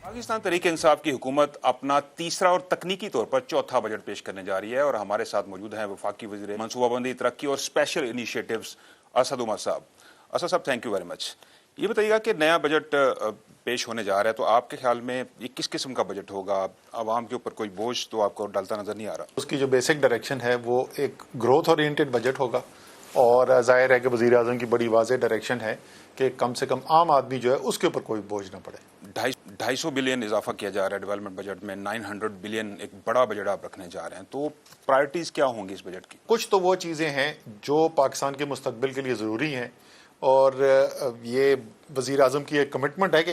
पाकिस्तान तहरीक इंसाफ की हुकूमत अपना तीसरा और तकनीकी तौर पर चौथा बजट पेश करने जा रही है और हमारे साथ मौजूद हैं वफाकी वज़ीर मनसूबाबंदी, तरक्की और स्पेशल इनिशिएटिव्स असद उमर साहब। असद साहब, थैंक यू वेरी मच। ये बताइएगा कि नया बजट पेश होने जा रहा है, तो आपके ख्याल में ये किस किस्म का बजट होगा? आवाम के ऊपर कोई बोझ तो आपको डलता नजर नहीं आ रहा। उसकी जो बेसिक डायरेक्शन है वो एक ग्रोथ ओरिएंटेड बजट होगा और जाहिर है कि वज़ीर आज़म की बड़ी वाज़ेह डायरेक्शन है कि कम से कम आम आदमी जो है उसके ऊपर कोई बोझ ना पड़े। 250 बिलियन इजाफा किया जा रहा है डेवलपमेंट बजट में, 900 बिलियन एक बड़ा बजट आप रखने जा रहे हैं, तो प्रायोरिटीज क्या होंगी इस बजट की? कुछ तो वो चीज़ें हैं जो पाकिस्तान के मुस्तकबिल के लिए ज़रूरी हैं और ये वज़ीर आज़म की एक कमिटमेंट है कि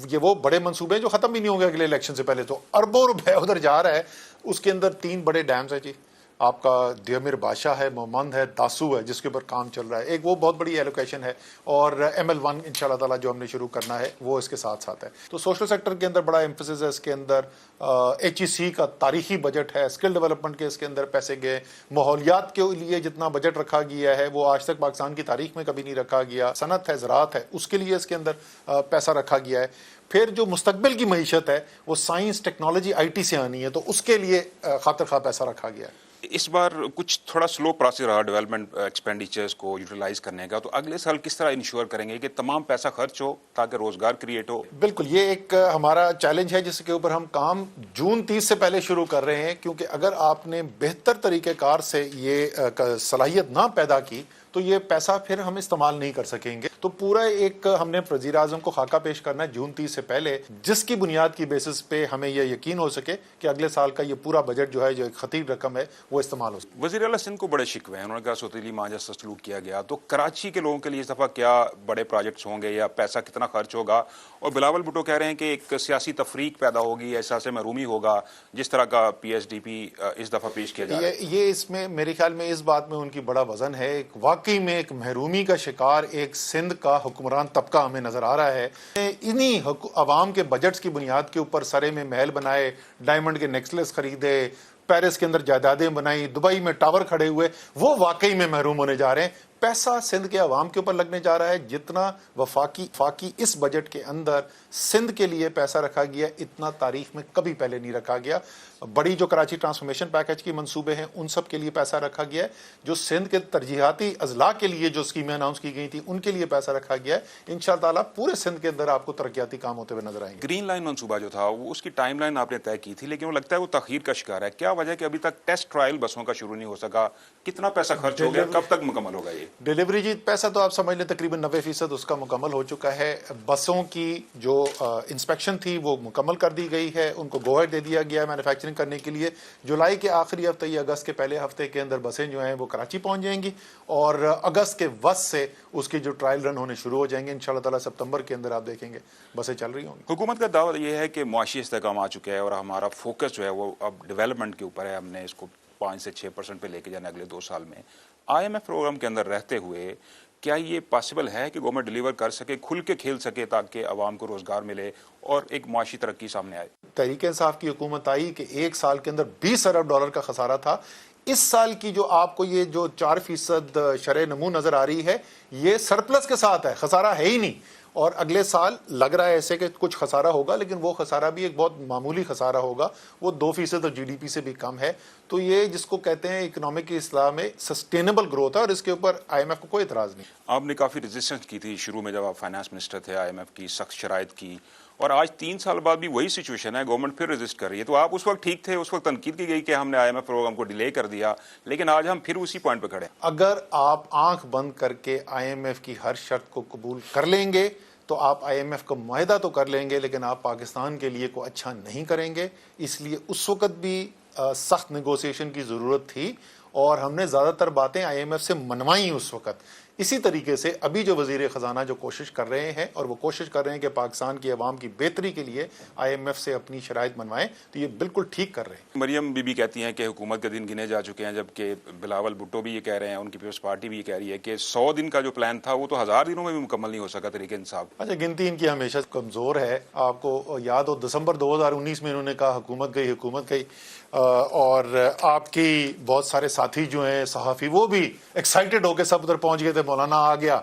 ये वो बड़े मंसूबे हैं जो ख़त्म भी नहीं होंगे अगले इलेक्शन से पहले। तो अरबों रुपए उधर जा रहा है। उसके अंदर 3 बड़े डैम्स हैं जी, आपका दियमिर बादशाह है, मोमंद है, दासू है, जिसके ऊपर काम चल रहा है। एक वो बहुत बड़ी एलोकेशन है और ML1 इंशाल्लाह ताला जो हमने शुरू करना है वो इसके साथ साथ है। तो सोशल सेक्टर के अंदर बड़ा एम्फेसिस है इसके अंदर। HEC का तारीखी बजट है, स्किल डेवलपमेंट के इसके अंदर पैसे गए, माहौलियात के लिए जितना बजट रखा गया है वो आज तक पाकिस्तान की तारीख में कभी नहीं रखा गया। सनत है, ज़राअत है, उसके लिए इसके अंदर पैसा रखा गया है। फिर जो मुस्तकबिल की मईशत है वो साइंस, टेक्नोलॉजी, IT से आनी है, तो उसके लिए खातिर खा पैसा रखा गया है। इस बार कुछ थोड़ा स्लो प्रोसेस रहा डेवलपमेंट एक्सपेंडिचर्स को यूटिलाइज करने का, तो अगले साल किस तरह इंश्योर करेंगे कि तमाम पैसा खर्च हो ताकि रोजगार क्रिएट हो? बिल्कुल, ये एक हमारा चैलेंज है जिसके ऊपर हम काम जून 30 से पहले शुरू कर रहे हैं, क्योंकि अगर आपने बेहतर तरीक़ेकार से ये सलाहियत ना पैदा की तो ये पैसा फिर हम इस्तेमाल नहीं कर सकेंगे। तो पूरा एक हमने वज़ीर आज़म को खाका पेश करना है जून 30 से पहले, जिसकी बुनियाद की बेसिस पे हमें ये यकीन हो सके कि अगले साल का ये पूरा बजट जो है, जो एक खतीब रकम है, वो इस्तेमाल हो सके। वज़ीर आला सिंध को बड़े शिकवे हैं, उन्होंने कहा सौतीली मां जैसा सलूक किया गया। तो कराची के लोगों के लिए इस दफ़ा क्या बड़े प्रोजेक्ट्स होंगे या पैसा कितना खर्च होगा? और बिलावल भुट्टो कह रहे हैं कि एक सियासी तफरीक पैदा होगी, एहसास महरूमी होगा, जिस तरह का PSDP इस दफ़ा पेश किया जा रहा है। ये इसमें मेरे ख्याल में इस बात में उनकी बड़ा वजन है। वाकई में एक महरूमी का शिकार एक सिंध का हुक्मरान तबका हमें नजर आ रहा है। इन्हीं अवाम के बजट्स की बुनियाद के ऊपर सरे में महल बनाए, डायमंड के नेकलेस खरीदे, पेरिस के अंदर जायदादें बनाई, दुबई में टावर खड़े हुए, वो वाकई में महरूम होने जा रहे हैं। पैसा सिंध के अवाम के ऊपर लगने जा रहा है। जितना वफाकी इस बजट के अंदर सिंध के लिए पैसा रखा गया, इतना तारीख में कभी पहले नहीं रखा गया। बड़ी जो कराची ट्रांसफॉर्मेशन पैकेज की मंसूबे हैं उन सब के लिए पैसा रखा गया है। जो सिंध के तरजीहाती अजला के लिए जो स्कीमें अनाउंस की गई थी उनके लिए पैसा रखा गया है। इंशाअल्लाह ताला पूरे सिंध के अंदर आपको तरक्याती काम होते हुए नजर आएंगे। ग्रीन लाइन मंसूबा जो था वो उसकी टाइमलाइन आपने तय की थी, लेकिन वो लगता है वो तखीर का शिकार है। क्या वजह कि अभी तक टेस्ट ट्रायल बसों का शुरू नहीं हो सका? कितना पैसा खर्च हो गया? कब तक मुकम्मल होगा ये डिलीवरी? जी, पैसा तो आप समझ लें तकरीबन 90% उसका मुकम्मल हो चुका है। बसों की जो इंस्पेक्शन थी वो मुकम्मल कर दी गई है, उनको गो अहेड दे दिया गया मैन्युफैक्चरिंग करने के लिए। जुलाई के आखिरी हफ्ते या अगस्त के पहले हफ्ते के अंदर बसें जो हैं वो कराची पहुंच जाएंगी और अगस्त के वस्त से उसकी जो ट्रायल रन होने शुरू हो जाएंगे। इंशाल्लाह ताला सितंबर के अंदर आप देखेंगे बसें चल रही होंगी। हुकूमत का दावा यह है कि मुआशी इस्तेहकाम आ चुका है और हमारा फोकस जो है वो अब डेवलपमेंट के ऊपर है। हमने इसको 5 से 6% पे लेके जाना अगले 2 साल में। IMF प्रोग्राम के अंदर रहते हुए क्या ये पॉसिबल है कि गवर्नमेंट डिलीवर कर सके, खुल के खेल सके, ताकि आवाम को रोजगार मिले और एक मुआशी तरक्की सामने आए? तहरीक इंसाफ की हुकूमत आई कि 1 साल के अंदर $20 अरब का खसारा था। इस साल की जो आपको ये जो 4% शरह नमू नजर आ रही है, ये सरप्लस के साथ है, खसारा है ही नहीं। और अगले साल लग रहा है ऐसे कि कुछ खसारा होगा, लेकिन वो खसारा भी एक बहुत मामूली खसारा होगा, वो 2% GDP से भी कम है। तो ये जिसको कहते हैं इकोनॉमिक की इस्लाह में सस्टेनेबल ग्रोथ है और इसके ऊपर IMF को कोई इतराज़ नहीं। आपने काफ़ी रेजिस्टेंस की थी शुरू में जब आप फाइनेंस मिनिस्टर थे, IMF की सख्त शराइत की, और आज 3 साल बाद भी वही सिचुएशन है, गवर्नमेंट फिर रेजिस्ट कर रही है। तो आप उस वक्त ठीक थे, उस वक्त तनकीद की गई कि हमने IMF प्रोग्राम को डिले कर दिया, लेकिन आज हम फिर उसी पॉइंट पे खड़े हैं। अगर आप आंख बंद करके IMF की हर शर्त को कबूल कर लेंगे तो आप IMF का मुआहदा तो कर लेंगे, लेकिन आप पाकिस्तान के लिए को अच्छा नहीं करेंगे। इसलिए उस वक्त भी सख्त नेगोशिएशन की ज़रूरत थी और हमने ज़्यादातर बातें IMF से मनवाई उस वक्त। इसी तरीके से अभी जो वज़ीर ख़जाना जो कोशिश कर रहे हैं और वो कोशिश कर रहे हैं कि पाकिस्तान की आवाम की बेहतरी के लिए IMF से अपनी शराइत मनवाएं, तो ये बिल्कुल ठीक कर रहे हैं। मरियम बीबी कहती हैं कि हुकूमत के दिन गिने जा चुके हैं, जबकि बिलावल भुट्टो भी ये कह रहे हैं, उनकी पीपल्स पार्टी भी ये कह रही है कि 100 दिन का जो प्लान था वो तो 1000 दिनों में भी मुकम्मल नहीं हो सका तरीके इंसाफ। अच्छा, गिनती इनकी हमेशा कमज़ोर है। आपको याद हो दिसंबर 2019 में इन्होंने कहा हुकूमत गई और आपकी बहुत सारे साथी जो हैं सहाफ़ी वो भी एक्साइटेड होकर सब उधर पहुंच गए थे, मौलाना आ गया।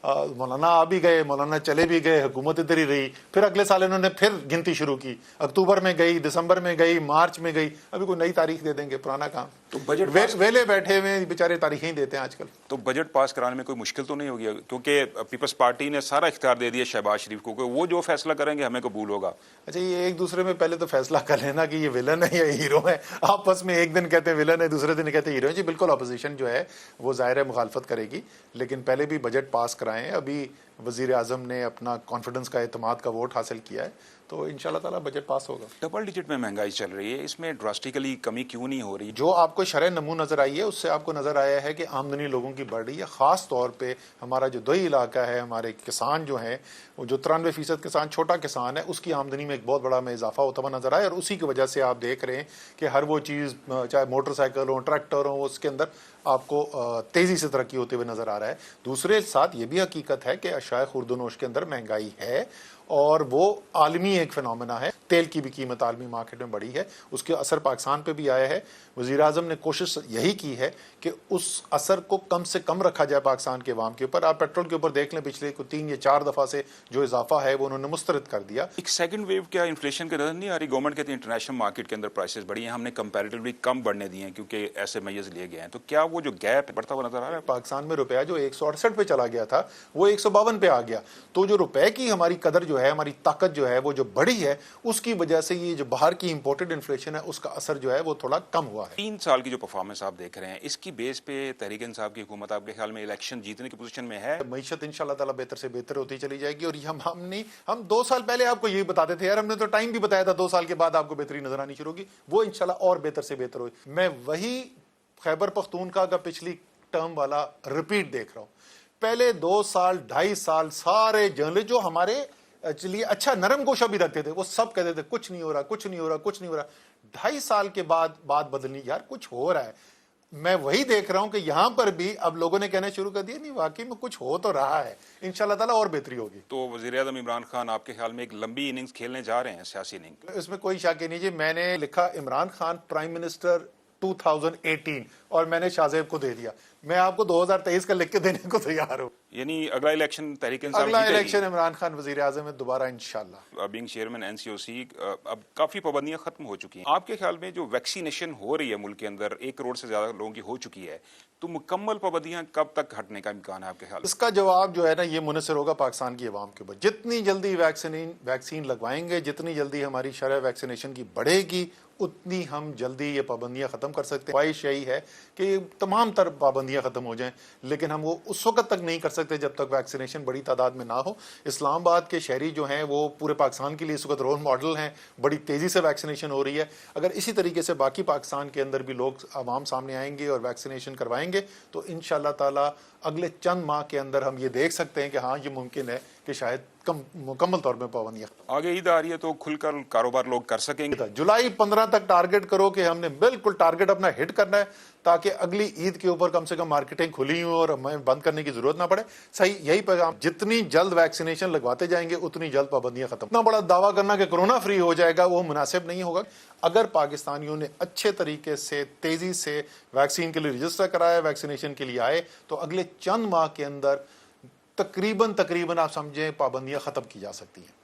مولانا آ بھی گئے, مولانا چلے بھی گئے, حکومت ادھر ہی رہی. پھر اگلے سال انہوں نے پھر گنتی شروع کی, اکتوبر میں گئی, دسمبر میں گئی, مارچ میں گئی. ابھی کوئی نئی تاریخ دے دیں گے, پرانا کام. تو بجٹ ویلے بیٹھے ہوئے بیچارے تاریخیں ہی دیتے ہیں آج کل. تو بجٹ پاس کرانے میں کوئی مشکل تو نہیں ہوگی, کیونکہ پیپلز پارٹی نے سارا اختیار دے دیا شہباز شریف کو کہ وہ جو فیصلہ کریں گے ہمیں قبول ہوگا. اچھا, یہ ایک دوسرے میں پہلے تو فیصلہ کر لینا کہ یہ ویلن ہے یا ہیرو ہے. آپس میں ایک دن کہتے ہیں ویلن ہے, دوسرے دن کہتے ہیں ہیرو ہے. جی بالکل, اپوزیشن جو ہے وہ ظاہر ہے مخالفت کرے گی, لیکن پہلے بھی بجٹ پاس کرائیں. ابھی وزیر اعظم نے اپنا کانفیڈنس کا, اعتماد کا ووٹ حاصل کیا ہے, تو انشاءاللہ تعالیٰ بجٹ پاس ہوگا. ڈبل ڈیجٹ میں مہنگائی چل رہی ہے, اس میں ڈراسٹیکلی کمی کیوں نہیں ہو رہی؟ جو آپ کو شرح نمو نظر آئی ہے, اس سے آپ کو نظر آیا ہے کہ آمدنی لوگوں کی بڑھ رہی ہے. خاص طور پہ ہمارا جو دیہی علاقہ ہے, ہمارے کسان جو ہیں, وہ جو 93% کسان چھوٹا کسان ہے, اس کی آمدنی میں ایک بہت بڑا میں اضافہ ہوتا ہوا نظر آیا. اور اسی کی وجہ سے آپ دیکھ رہے ہیں کہ ہر وہ چیز, چاہے موٹر سائیکل ہو, ٹریکٹر ہو, اس کے اندر آپ کو تیزی سے ترقی ہوتے ہوئے نظر آ رہا ہے. دوسرے ساتھ یہ بھی حقیقت ہے کہ اشیاء خوردونوش کے اندر مہنگائی ہے, اور وہ عالمی ایک فنومنا ہے. تیل کی بھی قیمت عالمی مارکیٹ میں بڑھی ہے, اس کے اثر پاکستان پہ بھی آیا ہے. وزیر اعظم نے کوشش یہی کی ہے کہ اس اثر کو کم سے کم رکھا جائے پاکستان کے عوام کے اوپر. آپ پیٹرول کے اوپر دیکھ لیں, پچھلے 3 یا 4 دفعہ سے جو اضافہ ہے وہ انہوں نے مسترد کر دیا. ایک سیکنڈ ویو کیا انفلیشن کے نظر نہیں آ رہی؟ گورنمنٹ کہتی ہے انٹرنیشنل مارکیٹ کے اندر پرائسز بڑھی ہیں, ہم نے کمپیریٹیولی کم بڑھنے دیے ہیں کیونکہ ایسے میجرز لیے گئے ہیں. تو کیا وہ جو گیپ بڑھتا ہوا نظر آ رہا ہے؟ پاکستان میں روپیہ جو 168 پہ چلا گیا تھا, وہ 152 پہ آ گیا. تو جو روپے کی ہماری قدر جو ہے, ہماری طاقت جو ہے, وہ جو بڑھی ہے, اس کی وجہ سے یہ جو باہر کی امپورٹڈ انفلیشن ہے, اس کا اثر جو ہے وہ تھوڑا کم ہوا ہے. 3 سال کی جو پرفارمنس آپ دیکھ رہے ہیں, اس کی بیس پہ تحریک انصاف کی حکومت آپ کے خیال میں الیکشن جیتنے کی پوزیشن میں ہے؟ معیشت انشاءاللہ تعالیٰ بہتر سے بہتر ہوتی چلی جائے گی. اور ہم 2 سال پہلے آپ کو یہی بتاتے تھے یار, ہم نے تو ٹائم بھی بتایا تھا 2 سال کے بعد آپ کو بہتری نظر آنی شروع ہوگی. وہ انشاءاللہ اور بہتر سے بہتر ہوئی. میں وہی خیبر پختونخوا کا پچھلی ٹرم والا رپیٹ دیکھ رہا ہوں. پہلے 2 سال 2.5 سال سارے جرنلسٹ جو ہمارے چلیے اچھا نرم گوشہ بھی رکھتے تھے, وہ سب کہتے تھے کچھ نہیں ہو رہا, کچھ نہیں ہو رہا, کچھ نہیں ہو رہا. 2.5 سال کے بعد بات بدلنی, یار کچھ ہو رہا ہے. میں وہی دیکھ رہا ہوں کہ یہاں پر بھی اب لوگوں نے کہنا شروع کر دیا نہیں واقعی میں کچھ ہو تو رہا ہے. انشاءاللہ تعالیٰ اور بہتری ہوگی. تو وزیر اعظم عمران خان آپ کے خیال میں ایک لمبی اننگز کھیلنے جا رہے ہیں, سیاسی اننگ؟ اس میں کوئی شک ہی نہیں. جی میں نے لکھا عمران خان پرائم منسٹر 2018 اور میں نے شاہ زیب کو دے دیا. میں آپ کو 2023 کا لکھ کے دینے کو تیار ہوں. یعنی اگلا الیکشن تحریک انصاف اگلا جیتے گی؟ الیکشن عمران خان وزیر اعظم ہے دوبارہ انشاءاللہ. بینگ چیئرمین NCOC, اب کافی پابندیاں ختم ہو چکی ہیں. آپ کے خیال میں جو ویکسینیشن ہو رہی ہے ملک کے اندر, 1 کروڑ سے زیادہ لوگوں کی ہو چکی ہے, تو مکمل پابندیاں کب تک ہٹنے کا امکان ہے آپ کے خیال میں؟ اس کا جواب جو ہے نا, یہ منحصر ہوگا پاکستان کی عوام کے اوپر. جتنی جلدی ویکسین لگوائیں گے, جتنی جلدی ہماری شرح ویکسینیشن کی بڑھے گی, اتنی ہم جلدی یہ پابندیاں ختم کر سکتے ہیں. خواہش یہی ہے کہ یہ تمام تر پابندیاں ختم ہو جائیں, لیکن ہم وہ اس وقت تک نہیں کر سکتے جب تک ویکسینیشن بڑی تعداد میں نہ ہو. اسلام آباد کے شہری جو ہیں وہ پورے پاکستان کے لیے اس وقت رول ماڈل ہیں, بڑی تیزی سے ویکسینیشن ہو رہی ہے. اگر اسی طریقے سے باقی پاکستان کے اندر بھی لوگ عوام سامنے آئیں گے اور ویکسینیشن کروائیں گے, تو انشاءاللہ تعالی اگلے چند ماہ کے اندر ہم یہ دیکھ سکتے ہیں کہ ہاں یہ ممکن ہے کہ شاید مکمل طور پہ پابندیاں. آگے عید آ رہی ہے تو کھل کر کاروبار لوگ کر سکیں گے. جولائی 15 تک ٹارگٹ کرو کہ ہم نے بالکل ٹارگٹ اپنا ہٹ کرنا ہے, تاکہ اگلی عید کے اوپر کم سے کم مارکیٹنگ کھلی ہو اور ہمیں بند کرنے کی ضرورت نہ پڑے. صحیح یہی پیغام, جتنی جلد ویکسینیشن لگواتے جائیں گے اتنی جلد پابندیاں ختم. اتنا بڑا دعویٰ کرنا کہ کورونا فری ہو جائے گا وہ مناسب نہیں ہوگا. اگر پاکستانیوں نے اچھے طریقے سے تیزی سے ویکسین کے لیے رجسٹر کرایا, ویکسینیشن کے لیے آئے, تو اگلے چند ماہ کے اندر تقریباً آپ سمجھیں پابندیاں ختم کی جا سکتی ہیں.